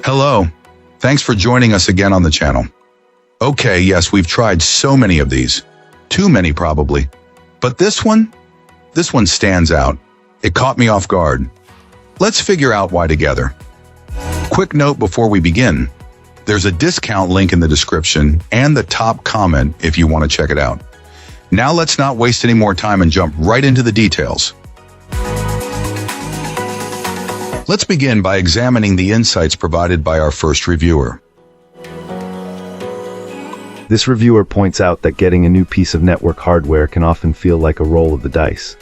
Hello. Thanks for joining us again on the channel. Okay, yes, we've tried so many of these. Too many probably. But this one stands out. It caught me off guard. Let's figure out why together. Quick note before we begin. There's a discount link in the description and the top comment if you want to check it out. Now let's not waste any more time and jump right into the details. Let's begin by examining the insights provided by our first reviewer. This reviewer points out that getting a new piece of network hardware can often feel like a roll of the dice.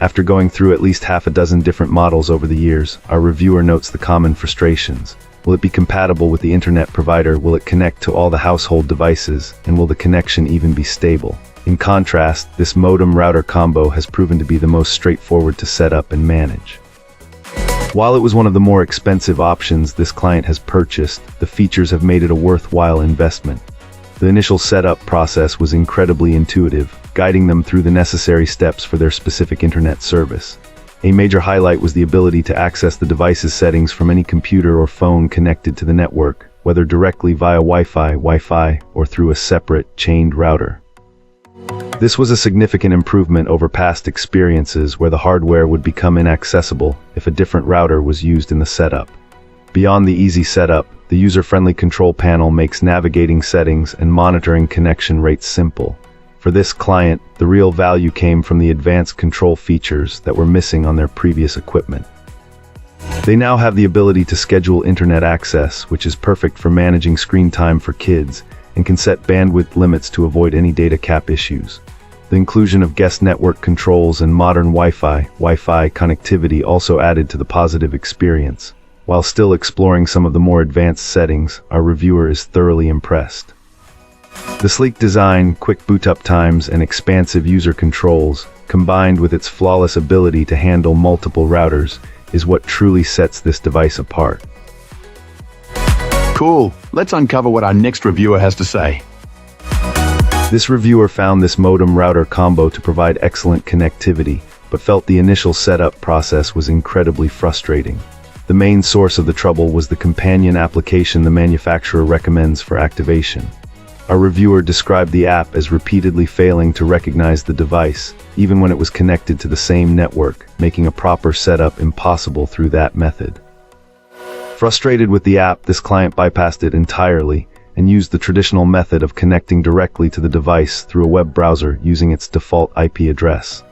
After going through at least half a dozen different models over the years, our reviewer notes the common frustrations. Will it be compatible with the internet provider? Will it connect to all the household devices? And will the connection even be stable? In contrast, this modem-router combo has proven to be the most straightforward to set up and manage. While it was one of the more expensive options this client has purchased, the features have made it a worthwhile investment. The initial setup process was incredibly intuitive, guiding them through the necessary steps for their specific internet service. A major highlight was the ability to access the device's settings from any computer or phone connected to the network, whether directly via Wi-Fi, or through a separate, chained router. This was a significant improvement over past experiences where the hardware would become inaccessible if a different router was used in the setup. Beyond the easy setup, the user-friendly control panel makes navigating settings and monitoring connection rates simple. For this client, the real value came from the advanced control features that were missing on their previous equipment. They now have the ability to schedule internet access, which is perfect for managing screen time for kids, and can set bandwidth limits to avoid any data cap issues. The inclusion of guest network controls and modern Wi-Fi connectivity also added to the positive experience. While still exploring some of the more advanced settings, our reviewer is thoroughly impressed. The sleek design, quick boot-up times, and expansive user controls, combined with its flawless ability to handle multiple routers, is what truly sets this device apart. Cool. Let's uncover what our next reviewer has to say. This reviewer found this modem-router combo to provide excellent connectivity, but felt the initial setup process was incredibly frustrating. The main source of the trouble was the companion application the manufacturer recommends for activation. Our reviewer described the app as repeatedly failing to recognize the device, even when it was connected to the same network, making a proper setup impossible through that method. Frustrated with the app, this client bypassed it entirely and used the traditional method of connecting directly to the device through a web browser using its default IP address.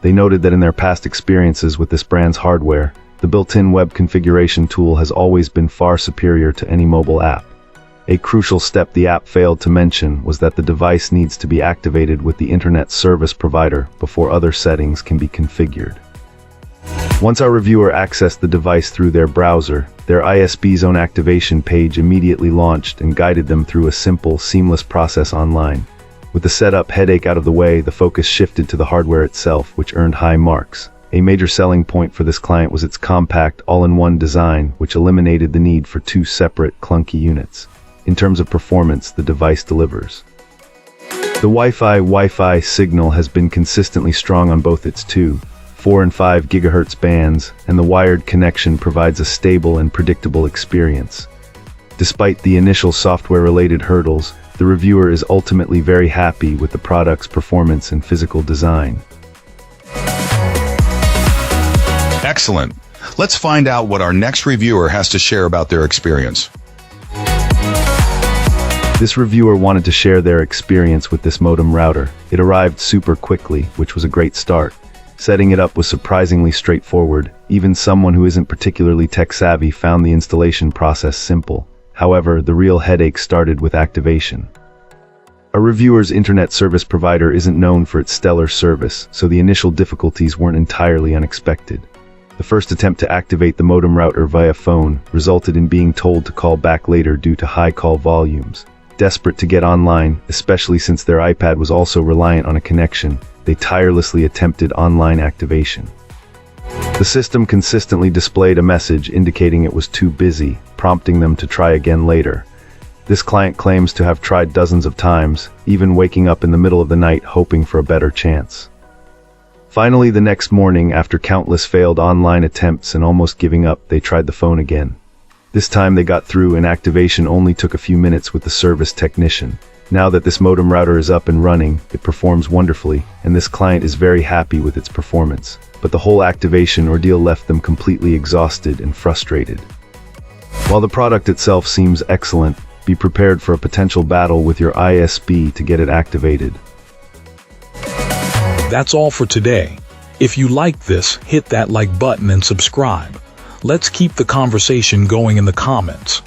They noted that in their past experiences with this brand's hardware, the built-in web configuration tool has always been far superior to any mobile app. A crucial step the app failed to mention was that the device needs to be activated with the internet service provider before other settings can be configured. Once our reviewer accessed the device through their browser, their ISP's own activation page immediately launched and guided them through a simple, seamless process online. With the setup headache out of the way, the focus shifted to the hardware itself, which earned high marks. A major selling point for this client was its compact, all-in-one design, which eliminated the need for two separate, clunky units. In terms of performance, the device delivers. The Wi-Fi signal has been consistently strong on both its 2, 4 and 5 GHz bands, and the wired connection provides a stable and predictable experience. Despite the initial software-related hurdles, the reviewer is ultimately very happy with the product's performance and physical design. Excellent. Let's find out what our next reviewer has to share about their experience. This reviewer wanted to share their experience with this modem router. It arrived super quickly, which was a great start. Setting it up was surprisingly straightforward. Even someone who isn't particularly tech-savvy found the installation process simple. However, the real headache started with activation. A reviewer's internet service provider isn't known for its stellar service, so the initial difficulties weren't entirely unexpected. The first attempt to activate the modem router via phone resulted in being told to call back later due to high call volumes. Desperate to get online, especially since their iPad was also reliant on a connection, they tirelessly attempted online activation. The system consistently displayed a message indicating it was too busy, prompting them to try again later. This client claims to have tried dozens of times, even waking up in the middle of the night hoping for a better chance. Finally, the next morning, after countless failed online attempts and almost giving up, they tried the phone again. This time they got through and activation only took a few minutes with the service technician. Now that this modem router is up and running, it performs wonderfully, and this client is very happy with its performance. But the whole activation ordeal left them completely exhausted and frustrated. While the product itself seems excellent, be prepared for a potential battle with your ISP to get it activated. That's all for today. If you like this, hit that like button and subscribe. Let's keep the conversation going in the comments.